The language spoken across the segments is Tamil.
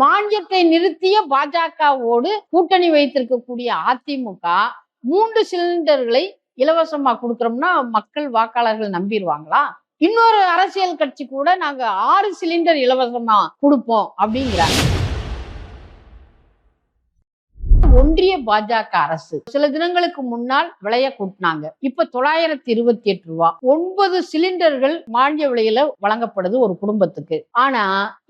மானியத்தை நிறுத்திய பாஜகவோடு கூட்டணி வைத்திருக்கக்கூடிய அதிமுக 3 சிலிண்டர்களை இலவசமா கொடுக்குறோம்னா மக்கள் வாக்காளர்கள் நம்பிடுவாங்களா? இன்னொரு அரசியல் கட்சி கூட நாங்க 6 சிலிண்டர் இலவசமா கொடுப்போம் அப்படிங்கிறாங்க. ஒன்றிய பாஜக அரசு சில தினங்களுக்கு முன்னால் விலைய கூட்டினாங்க. இப்ப 928 ரூபாய் 9 சிலிண்டர்கள் மானிய விலையில வழங்கப்படுது ஒரு குடும்பத்துக்கு. ஆனா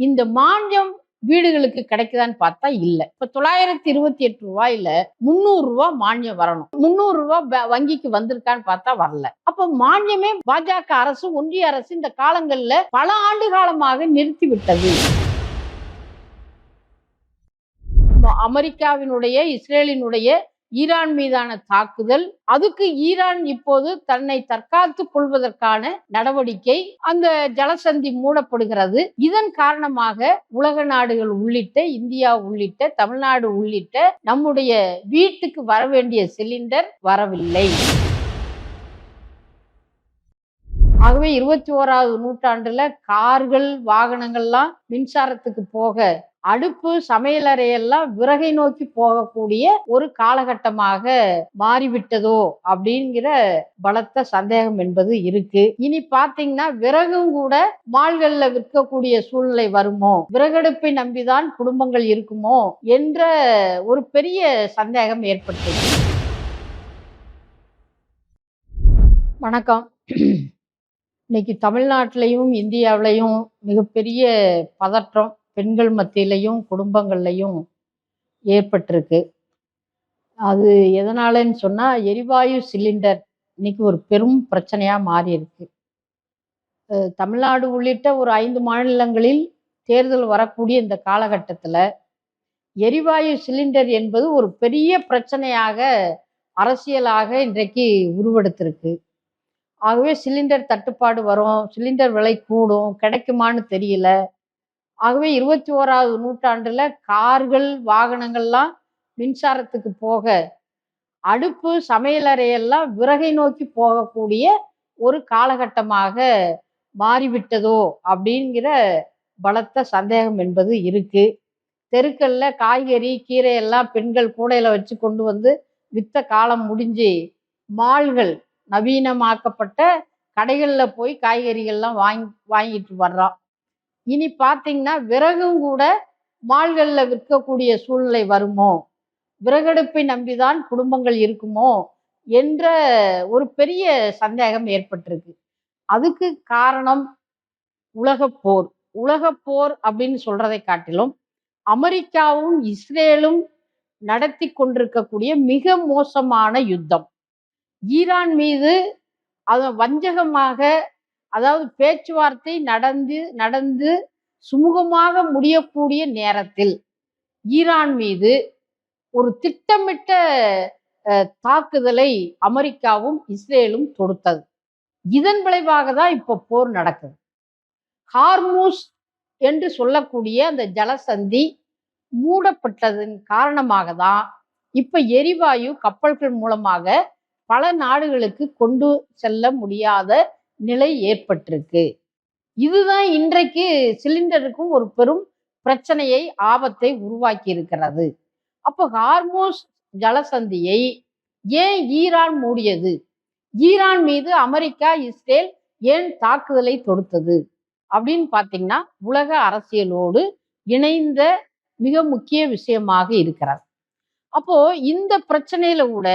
இந்த மானியம் வீடுகளுக்கு கிடைக்குதான்னு பார்த்தா இல்ல. இப்ப 928 ரூபாயில 300 ரூபாய் மானியம் வரணும். 300 ரூபாய் வங்கிக்கு வந்திருக்கான்னு பார்த்தா வரல. அப்ப மானியமே பாஜக அரசு, ஒன்றிய அரசு இந்த காலங்கள்ல பல ஆண்டு காலமாக நிறுத்தி விட்டது. அமெரிக்காவினுடைய, இஸ்ரேலினுடைய ஈரான் மீதான தாக்குதல், அதுக்கு ஈரான் இப்போது தன்னை தற்காத்துக் கொள்வதற்கான நடவடிக்கை, அந்த ஜலசந்தி மூடப்படுகிறது. இதன் காரணமாக உலக நாடுகள் உள்ளிட்ட, இந்தியா உள்ளிட்ட, தமிழ்நாடு உள்ளிட்ட நம்முடைய வீட்டுக்கு வர வேண்டிய சிலிண்டர் வரவில்லை. ஆகவே 21வது நூற்றாண்டுல கார்கள், வாகனங்கள்லாம் மின்சாரத்துக்கு போக, அடுப்பு, சமையலறையெல்லாம் விறகை நோக்கி போகக்கூடிய ஒரு காலகட்டமாக மாறிவிட்டதோ அப்படிங்கிற பலத்த சந்தேகம் என்பது இருக்கு. இனி பாத்தீங்கன்னா விறகும் கூட மால்கள்ல விற்கக்கூடிய சூழ்நிலை வருமோ, விறகடுப்பை நம்பிதான் குடும்பங்கள் இருக்குமோ என்ற ஒரு பெரிய சந்தேகம் ஏற்பட்டது. வணக்கம். இன்னைக்கு தமிழ்நாட்டிலையும் இந்தியாவிலையும் மிகப்பெரிய பதற்றம் பெண்கள் மத்தியிலையும் குடும்பங்கள்லையும் ஏற்பட்டிருக்கு. அது எதனாலன்னு சொன்னா, எரிவாயு சிலிண்டர் இன்னைக்கு ஒரு பெரும் பிரச்சனையா மாறி இருக்கு. தமிழ்நாடு உள்ளிட்ட ஒரு 5 மாநிலங்களில் தேர்தல் வரக்கூடிய இந்த காலகட்டத்தில் எரிவாயு சிலிண்டர் என்பது ஒரு பெரிய பிரச்சனையாக அரசியலாக இன்றைக்கு உருவெடுத்திருக்கு. ஆகவே சிலிண்டர் தட்டுப்பாடு வரும், சிலிண்டர் விலை கூடும், கிடைக்குமான்னு தெரியல. ஆகவே 21வது நூற்றாண்டுல கார்கள், வாகனங்கள்லாம் மின்சாரத்துக்கு போக, அடுப்பு, சமையலறையெல்லாம் விறகை நோக்கி போகக்கூடிய ஒரு காலகட்டமாக மாறிவிட்டதோ அப்படிங்கிற பலத்த சந்தேகம் என்பது இருக்கு. தெருக்கல்ல காய்கறி, கீரையெல்லாம் பெண்கள் கூடையில வச்சு கொண்டு வந்து வித்த காலம் முடிஞ்சு, மால்கள், நவீனமாக்கப்பட்ட கடைகளில் போய் காய்கறிகள்லாம் வாங்கிட்டு வர்றோம். இனி பார்த்தீங்கன்னா விறகும் கூட மால்களில் விற்கக்கூடிய சூழ்நிலை வருமோ, விறகடுப்பை நம்பிதான் குடும்பங்கள் இருக்குமோ என்ற ஒரு பெரிய சந்தேகம் ஏற்பட்டிருக்கு. அதுக்கு காரணம் உலகப்போர். உலகப்போர் அப்படின்னு சொல்றதை காட்டிலும் அமெரிக்காவும் இஸ்ரேலும் நடத்தி கொண்டிருக்கக்கூடிய மிக மோசமான யுத்தம். ஈரான் மீது வஞ்சகமாக, அதாவது பேச்சுவார்த்தை நடந்து சுமூகமாக முடியக்கூடிய நேரத்தில் ஈரான் மீது ஒரு திட்டமிட்ட தாக்குதலை அமெரிக்காவும் இஸ்ரேலும் தொடுத்தது. இதன் விளைவாக தான் இப்போ போர் நடக்குது. ஹார்மூஸ் என்று சொல்லக்கூடிய அந்த ஜலசந்தி மூடப்பட்டதன் காரணமாக தான் இப்ப எரிவாயு கப்பல்கள் மூலமாக பல நாடுகளுக்கு கொண்டு செல்ல முடியாத நிலை ஏற்பட்டிருக்கு. இதுதான் இன்றைக்கு சிலிண்டருக்கும் ஒரு பெரும் பிரச்சனையை, ஆபத்தை உருவாக்கி இருக்கிறது. அப்போ ஹார்மூஸ் ஜலசந்தியை ஏன் ஈரான் மூடியது? ஈரான் மீது அமெரிக்கா, இஸ்ரேல் ஏன் தாக்குதலை தொடுத்தது அப்படின்னு பார்த்தீங்கன்னா, உலக அரசியலோடு இணைந்த மிக முக்கிய விஷயமாக இருக்கிறது. அப்போ இந்த பிரச்சனையில கூட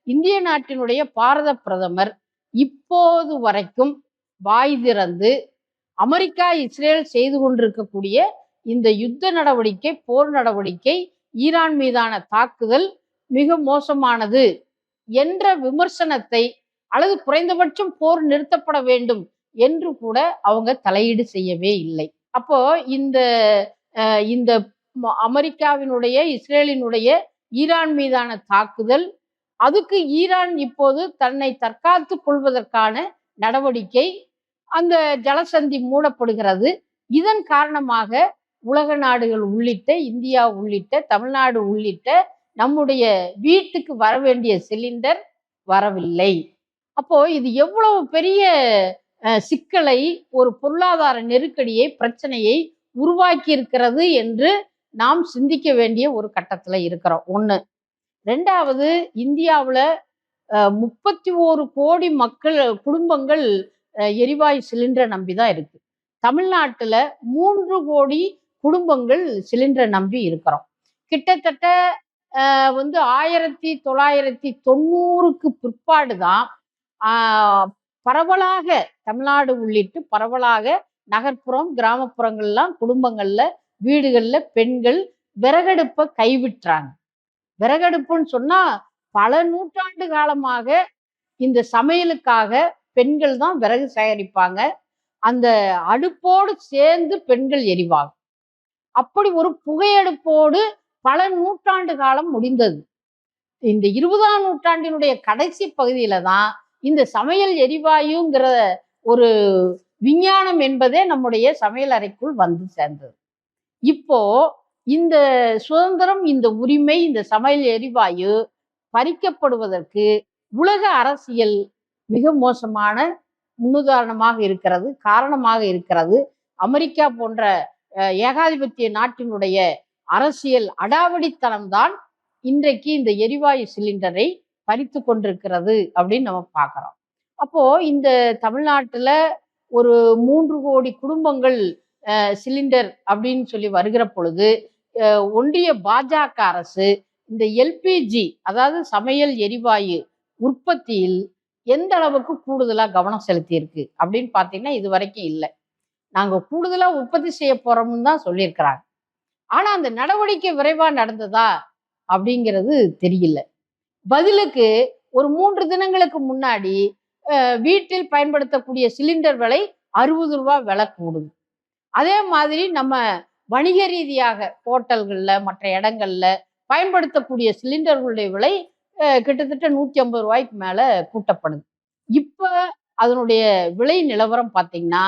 இந்திய நாட்டினுடைய பாரத பிரதமர் இப்போது வரைக்கும் வாய் திறந்து அமெரிக்கா, இஸ்ரேல் செய்து கொண்டிருக்கக்கூடிய இந்த யுத்த நடவடிக்கை, போர் நடவடிக்கை, ஈரான் மீதான தாக்குதல் மிக மோசமானது என்ற விமர்சனத்தை, அல்லது குறைந்தபட்சம் போர் நிறுத்தப்பட வேண்டும் என்று கூட அவங்க தலையீடு செய்யவே இல்லை. அப்போ இந்த இந்த அமெரிக்காவினுடைய, இஸ்ரேலினுடைய ஈரான் மீதான தாக்குதல், அதுக்கு ஈரான் இப்போது தன்னை தற்காத்துக் கொள்வதற்கான நடவடிக்கை, அந்த ஜலசந்தி மூடப்படுகிறது. இதன் காரணமாக உலக நாடுகள் உள்ளிட்ட, இந்தியா உள்ளிட்ட, தமிழ்நாடு உள்ளிட்ட நம்முடைய வீட்டுக்கு வர வேண்டிய சிலிண்டர் வரவில்லை. அப்போ இது எவ்வளவு பெரிய சிக்கலை, ஒரு பொருளாதார நெருக்கடியை, பிரச்சனையை உருவாக்கி இருக்கிறது என்று நாம் சிந்திக்க வேண்டிய ஒரு கட்டத்துல இருக்கிறோம். ஒண்ணு. 2வது, இந்தியாவுல 31 கோடி மக்கள் குடும்பங்கள் எரிவாயு சிலிண்டரை நம்பிதான் இருக்கு. தமிழ்நாட்டுல 3 கோடி குடும்பங்கள் சிலிண்டரை நம்பி இருக்கிறோம். கிட்டத்தட்ட 1990க்கு பிற்பாடு தான் பரவலாக தமிழ்நாடு உள்ளிட்டு பரவலாக நகர்ப்புறம், கிராமப்புறங்கள்லாம் குடும்பங்கள்ல, வீடுகள்ல பெண்கள் விறகடுப்பை கைவிட்டுறாங்க. விறகடுப்புன்னு சொன்னா பல நூற்றாண்டு காலமாக இந்த சமையலுக்காக பெண்கள் தான் விறகு சேகரிப்பாங்க. அந்த அடுப்போடு சேர்ந்து பெண்கள் எரிவாங்க. அப்படி ஒரு புகையடுப்போடு பல நூற்றாண்டு காலம் முடிந்தது. இந்த 20ஆம் நூற்றாண்டினுடைய கடைசி பகுதியில தான் இந்த சமையல் எரிவாயுங்கிற ஒரு விஞ்ஞானம் என்பதே நம்முடைய சமையல் அறைக்குள் வந்து சேர்ந்தது. இப்போ இந்த சுதந்திரம், இந்த உரிமை, இந்த சமையல் எரிவாயு பறிக்கப்படுவதற்கு உலக அரசியல் மிக மோசமான முன்னுதாரணமாக இருக்கிறது, காரணமாக இருக்கிறது. அமெரிக்கா போன்ற ஏகாதிபத்திய நாட்டினுடைய அரசியல் அடாவடித்தனம்தான் இன்றைக்கு இந்த எரிவாயு சிலிண்டரை பறித்து கொண்டிருக்கிறது அப்படின்னு நம்ம பார்க்கிறோம். அப்போ இந்த தமிழ்நாட்டுல ஒரு 3 கோடி குடும்பங்கள் சிலிண்டர் அப்படின்னு சொல்லி வருகிற பொழுது, ஒன்றிய பாஜக அரசு இந்த எல்பிஜி, அதாவது சமையல் எரிவாயு உற்பத்தியில் எந்த அளவுக்கு கூடுதலா கவனம் செலுத்தி இருக்கு அப்படின்னு பார்த்தீங்கன்னா, இது வரைக்கும் இல்லை. நாங்க கூடுதலா உற்பத்தி செய்ய போறோம்னு தான் சொல்லியிருக்கிறாங்க. ஆனா அந்த நடவடிக்கை விரைவா நடந்ததா அப்படிங்கிறது தெரியல. பதிலுக்கு ஒரு 3 தினங்களுக்கு முன்னாடி வீட்டில் பயன்படுத்தக்கூடிய சிலிண்டர் விலை ரூ. 60 விலை கூடுது. அதே மாதிரி நம்ம வணிக ரீதியாக ஹோட்டல்கள்ல, மற்ற இடங்கள்ல பயன்படுத்தக்கூடிய சிலிண்டர்களுடைய விலை கிட்டத்தட்ட ரூ. 150க்கு மேல கூட்டப்படுது. இப்ப அதனுடைய விலை நிலவரம் பார்த்தீங்கன்னா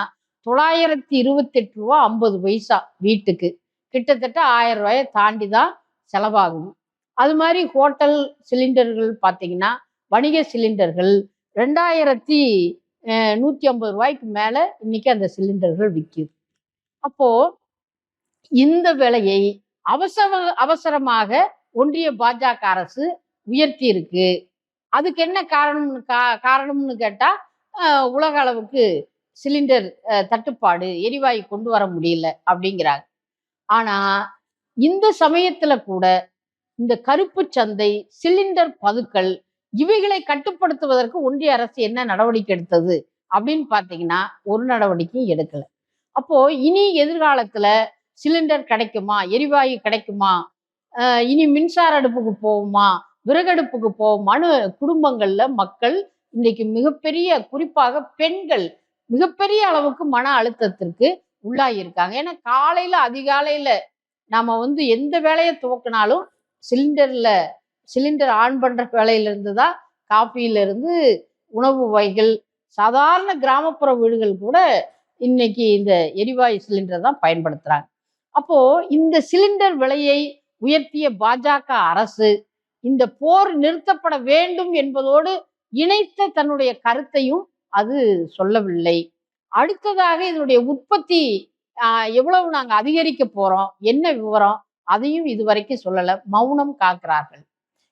ரூ. 928.50 வீட்டுக்கு. கிட்டத்தட்ட ரூ. 1000 தாண்டி தான் செலவாகுது. அது மாதிரி ஹோட்டல் சிலிண்டர்கள் பார்த்தீங்கன்னா, வணிக சிலிண்டர்கள் ரூ. 2150க்கு மேல இன்னைக்கு அந்த சிலிண்டர்கள் விற்கிது. அப்போ இந்த விலையை அவசரமாக ஒன்றிய பாஜக அரசு உயர்த்தி இருக்கு. அதுக்கு என்ன காரணம்னு கேட்டா, உலக அளவுக்கு சிலிண்டர் தட்டுப்பாடு, எரிவாயு கொண்டு வர முடியல அப்படிங்கிறாங்க. ஆனா இந்த சமயத்துல கூட இந்த கருப்பு சந்தை, சிலிண்டர் பதுக்கல், இவைகளை கட்டுப்படுத்துவதற்கு ஒன்றிய அரசு என்ன நடவடிக்கை எடுத்தது அப்படின்னு பார்த்தீங்கன்னா, ஒரு நடவடிக்கையும் எடுக்கல. அப்போ இனி எதிர்காலத்துல சிலிண்டர் கிடைக்குமா, எரிவாயு கிடைக்குமா, இனி மின்சார அடுப்புக்கு போகுமா, விறகடுப்புக்கு போகுமான்னு குடும்பங்கள்ல மக்கள் இன்னைக்கு மிகப்பெரிய, குறிப்பாக பெண்கள் மிகப்பெரிய அளவுக்கு மன அழுத்தத்திற்கு உள்ளாகியிருக்காங்க. ஏன்னா காலையில அதிகாலையில நாம எந்த வேலையை துவக்கினாலும் சிலிண்டர் ஆன் பண்ற வேலையில இருந்து தான், காஃபியில இருந்து உணவு வகைகள், சாதாரண கிராமப்புற வீடுகள் கூட இன்னைக்கு இந்த எரிவாயு சிலிண்டர் தான் பயன்படுத்துறாங்க. அப்போ இந்த சிலிண்டர் விலையை உயர்த்திய பாஜக அரசு இந்த போர் நிறுத்தப்பட வேண்டும் என்பதோடு இணைத்த தன்னுடைய கருத்தையும் அது சொல்லவில்லை. அடுத்ததாக இதனுடைய உற்பத்தி எவ்வளவு நாங்க அதிகரிக்க போறோம், என்ன விவரம், அதையும் இதுவரைக்கும் சொல்லல. மௌனம் காக்கிறார்கள்.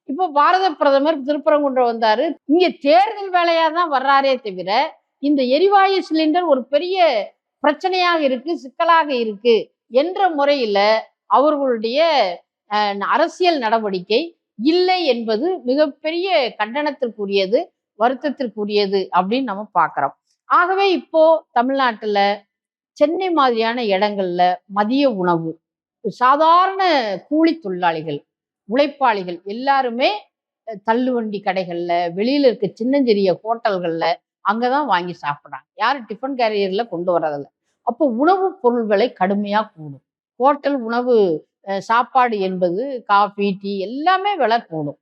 இப்போ பாரத பிரதமர் திருப்பரங்குன்றம் வந்தாரு. இங்க தேர்தல் வேலையா தான் வர்றாரே தவிர, இந்த எரிவாயு சிலிண்டர் ஒரு பெரிய பிரச்சனையாக இருக்கு, சிக்கலாக இருக்கு என்ற முறையில அவர்களுடைய அரசியல் நடவடிக்கை இல்லை என்பது மிகப்பெரிய கண்டனத்திற்குரியது, வருத்தத்திற்குரியது அப்படின்னு நம்ம பார்க்கிறோம். ஆகவே இப்போ தமிழ்நாட்டுல சென்னை மாதிரியான இடங்கள்ல மதிய உணவு, சாதாரண கூலி தொழிலாளிகள், உழைப்பாளிகள் எல்லாருமே தள்ளுவண்டி கடைகள்ல, வெளியில இருக்க சின்னஞ்சிறிய ஹோட்டல்கள்ல அங்கதான் வாங்கி சாப்பிடுறாங்க. யாரும் டிஃபன் கேரியர்ல கொண்டு வர்றதில்ல. அப்போ உணவு பொருள் விலை கடுமையா கூடும். ஹோட்டல் உணவு சாப்பாடு என்பது காஃபி, டீ எல்லாமே விலை கூடும்.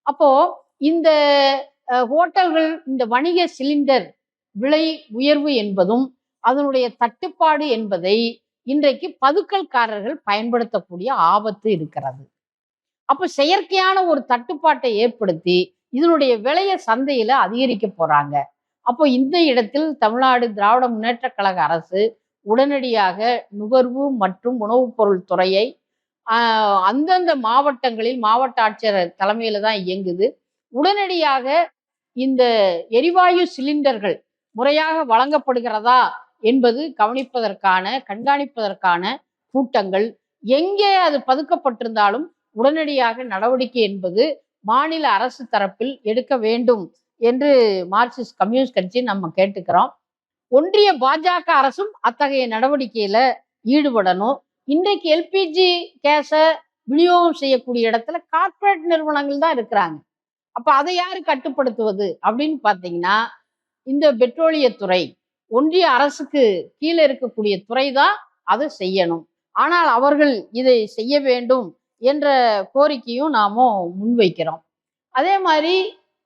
அப்போ இந்த ஹோட்டல்கள், இந்த வணிக சிலிண்டர் விலை உயர்வு என்பதும் அதனுடைய தட்டுப்பாடு என்பதை இன்றைக்கு பதுக்கல்காரர்கள் பயன்படுத்தக்கூடிய ஆபத்து இருக்கிறது. அப்ப செயற்கையான ஒரு தட்டுப்பாட்டை ஏற்படுத்தி இதனுடைய விலையை சந்தையில அதிகரிக்க போறாங்க. அப்போ இந்த இடத்தில் தமிழ்நாடு திராவிட முன்னேற்ற கழக அரசு உடனடியாக நுகர்வு மற்றும் உணவுப் பொருள் துறையை அந்தந்த மாவட்டங்களில் மாவட்ட ஆட்சியர் தலைமையில தான் இயங்குது. உடனடியாக இந்த எரிவாயு சிலிண்டர்கள் முறையாக வழங்கப்படுகிறதா என்பது கவனிப்பதற்கான, கண்காணிப்பதற்கான கூட்டங்கள், எங்கே அது பதுக்கப்பட்டிருந்தாலும் உடனடியாக நடவடிக்கை என்பது மாநில அரசு தரப்பில் எடுக்க வேண்டும் என்று மார்க்சிஸ்ட் கம்யூனிஸ்ட் கட்சி நம்ம கேட்டுக்கிறோம். ஒன்றிய பாஜக அரசும் அத்தகைய நடவடிக்கையில ஈடுபடணும். இன்றைக்கு எல்பிஜி கேஸ விநியோகம் செய்யக்கூடிய இடத்துல கார்ப்பரேட் நிறுவனங்கள் தான் இருக்கிறாங்க. அப்ப அதை யாரு கட்டுப்படுத்துவது அப்படின்னு பார்த்தீங்கன்னா, இந்த பெட்ரோலியத்துறை, ஒன்றிய அரசுக்கு கீழே இருக்கக்கூடிய துறை தான் அதை செய்யணும். ஆனால் அவர்கள் இதை செய்ய வேண்டும் என்ற கோரிக்கையும் நாம முன்வைக்கிறோம். அதே மாதிரி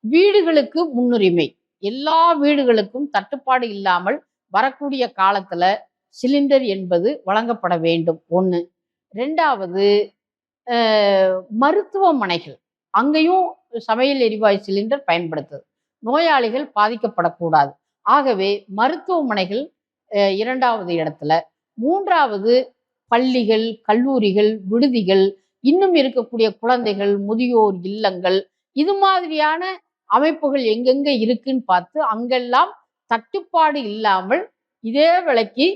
வீடுகளுக்கு முன்னுரிமை. எல்லா வீடுகளுக்கும் தட்டுப்பாடு இல்லாமல் வரக்கூடிய காலத்துல சிலிண்டர் என்பது வழங்கப்பட வேண்டும். 1. 2வது மருத்துவமனைகள். அங்கேயும் சமையல் எரிவாயு சிலிண்டர் பயன்படுத்துது. நோயாளிகள் பாதிக்கப்படக்கூடாது. ஆகவே மருத்துவமனைகள் 2வது இடத்துல. 3வது பள்ளிகள், கல்லூரிகள், விடுதிகள், இன்னும் இருக்கக்கூடிய குழந்தைகள், முதியோர் இல்லங்கள், இது மாதிரியான அமைப்புகள் எங்கெங்க இருக்குன்னு பார்த்து அங்கெல்லாம் தட்டுப்பாடு இல்லாமல் இதே விலைக்கு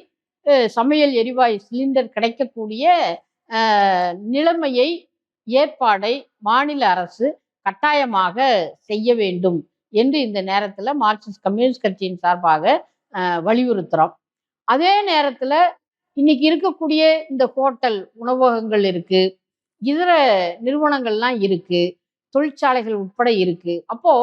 சமையல் எரிவாயு சிலிண்டர் கிடைக்கக்கூடிய நிலைமையை, ஏற்பாடை மாநில அரசு கட்டாயமாக செய்ய வேண்டும் என்று இந்த நேரத்தில் மார்க்சிஸ்ட் கம்யூனிஸ்ட் கட்சியின் சார்பாக வலியுறுத்துறோம். அதே நேரத்தில் இன்னைக்கு இருக்கக்கூடிய இந்த ஹோட்டல் உணவகங்கள் இருக்கு, இதர நிறுவனங்கள்லாம் இருக்கு, தொழிற்சாலைகள் உட்பட இருக்கு. அப்போ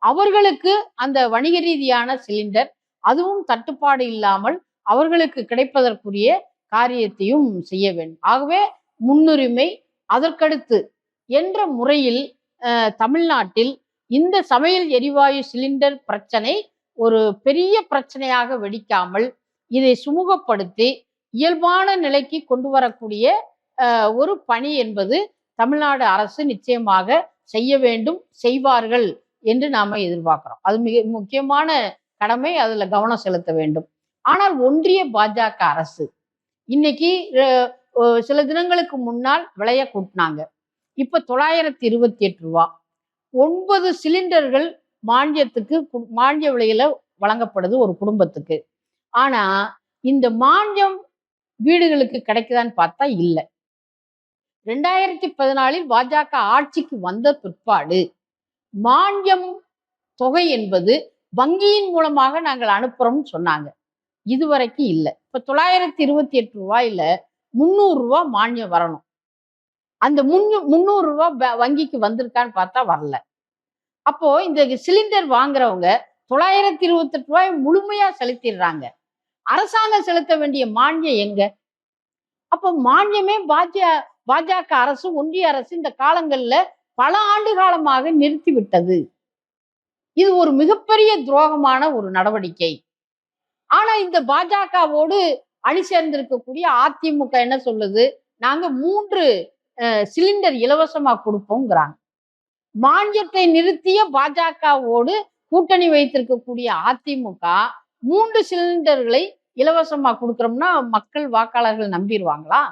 அவர்களுக்கு அந்த வணிக ரீதியான சிலிண்டர் அதுவும் தட்டுப்பாடு இல்லாமல் அவர்களுக்கு கிடைப்பதற்குரிய காரியத்தையும் செய்ய வேண்டும். ஆகவே முன்னுரிமை, அதற்கடுத்து என்ற முறையில் தமிழ்நாட்டில் இந்த சமையல் எரிவாயு சிலிண்டர் பிரச்சனை ஒரு பெரிய பிரச்சனையாக வெடிக்காமல் இதை சுமூகப்படுத்தி இயல்பான நிலைக்கு கொண்டு வரக்கூடிய ஒரு பணி என்பது தமிழ்நாடு அரசு நிச்சயமாக செய்ய வேண்டும், செய்வார்கள் என்று நாம எதிர்பார்க்கிறோம். அது மிக முக்கியமான கடமை, அதுல கவனம் செலுத்த வேண்டும். ஆனால் ஒன்றிய பாஜக அரசு இன்னைக்கு சில தினங்களுக்கு முன்னால் விலைய கூட்டினாங்க. இப்ப 928 ரூபா. 9 சிலிண்டர்கள் மானிய விலையில வழங்கப்படுது ஒரு குடும்பத்துக்கு. ஆனா இந்த மானியம் வீடுகளுக்கு கிடைக்குதான்னு பார்த்தா இல்ல. 2014 பாஜக ஆட்சிக்கு வந்த பிற்பாடு மானியம் தொகை என்பது வங்கியின் மூலமாக நாங்கள் அனுப்புறோம்னு சொன்னாங்க. இதுவரைக்கும் இல்லை. இப்ப 928 ரூபாயில 300 ரூபா மானியம் வரணும். அந்த 300 ரூபா வங்கிக்கு வந்திருக்கான்னு பார்த்தா வரல. அப்போ இந்த சிலிண்டர் வாங்குறவங்க 928 ரூபாய் முழுமையா செலுத்திடுறாங்க. அரசாங்கம் செலுத்த வேண்டிய மானியம் எங்க? அப்போ மானியமே பாஜக அரசு, ஒன்றிய அரசு இந்த காலங்கள்ல பல ஆண்டு காலமாக நிறுத்திவிட்டது. இது ஒரு மிகப்பெரிய துரோகமான ஒரு நடவடிக்கை. ஆனா இந்த பாஜகவோடு அணி சேர்ந்திருக்கக்கூடிய அதிமுக என்ன சொல்லுது? நாங்க 3 சிலிண்டர் இலவசமா கொடுப்போங்கிறாங்க. மானியத்தை நிறுத்திய பாஜகவோடு கூட்டணி வைத்திருக்கக்கூடிய அதிமுக 3 சிலிண்டர்களை இலவசமா கொடுக்கிறோம்னா மக்கள் வாக்காளர்கள் நம்பிடுவாங்களா?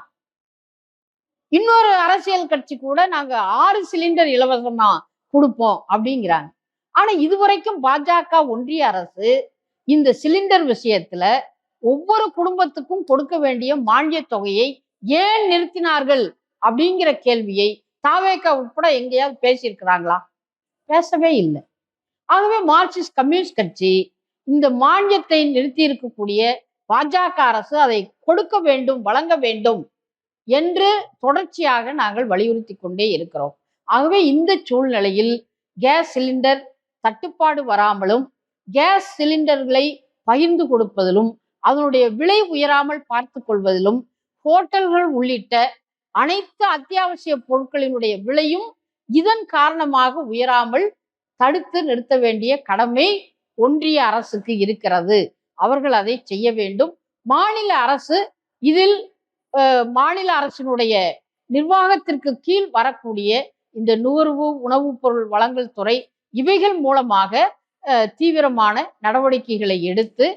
இன்னொரு அரசியல் கட்சி கூட நாங்க 6 சிலிண்டர் இலவசமா கொடுப்போம் அப்படிங்கிறாங்க. ஆனா இதுவரைக்கும் பாஜக ஒன்றிய அரசு இந்த சிலிண்டர் விஷயத்துல ஒவ்வொரு குடும்பத்துக்கும் கொடுக்க வேண்டிய மானிய தொகையை ஏன் நிறுத்தினார்கள் அப்படிங்கிற கேள்வியை தாவேகா உட்பட எங்கேயாவது பேசியிருக்கிறாங்களா? பேசவே இல்லை. ஆகவே மார்க்சிஸ்ட் கம்யூனிஸ்ட் கட்சி இந்த மானியத்தை நிறுத்தி இருக்கக்கூடிய பாஜக அரசு அதை கொடுக்க வேண்டும், வழங்க வேண்டும் என்று தொடர்ச்சியாக நாங்கள் வலியுறுத்தி கொண்டே இருக்கிறோம். ஆகவே இந்த சூழ்நிலையில் கேஸ் சிலிண்டர் தட்டுப்பாடு வராமலும், கேஸ் சிலிண்டர்களை பகிர்ந்து கொடுப்பதிலும், அதனுடைய விலை உயராமல் பார்த்து கொள்வதிலும், ஹோட்டல்கள் உள்ளிட்ட அனைத்து அத்தியாவசிய பொருட்களினுடைய விலையும் இதன் காரணமாக உயராமல் தடுத்து நிறுத்த வேண்டிய கடமை ஒன்றிய அரசுக்கு இருக்கிறது. அவர்கள் அதை செய்ய வேண்டும். மாநில அரசு இதில் மாநில அரசினுடைய நிர்வாகத்திற்கு கீழ் வரக்கூடிய இந்த நுகர்வு உணவுப் பொருள் வழங்கல் துறை இவைகள் மூலமாக தீவிரமான நடவடிக்கைகளை எடுத்து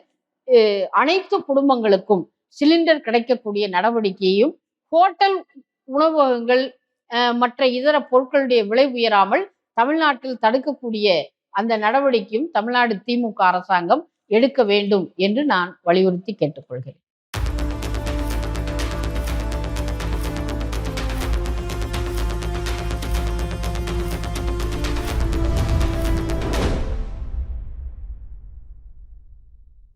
அனைத்து குடும்பங்களுக்கும் சிலிண்டர் கிடைக்கக்கூடிய நடவடிக்கையையும், ஹோட்டல் உணவகங்கள் மற்ற இதர பொருட்களுடைய விலை உயராமல் தமிழ்நாட்டில் தடுக்கக்கூடிய அந்த நடவடிக்கையும் தமிழ்நாடு திமுக அரசாங்கம் எடுக்க வேண்டும் என்று நான் வலியுறுத்தி கேட்டுக்கொள்கிறேன்.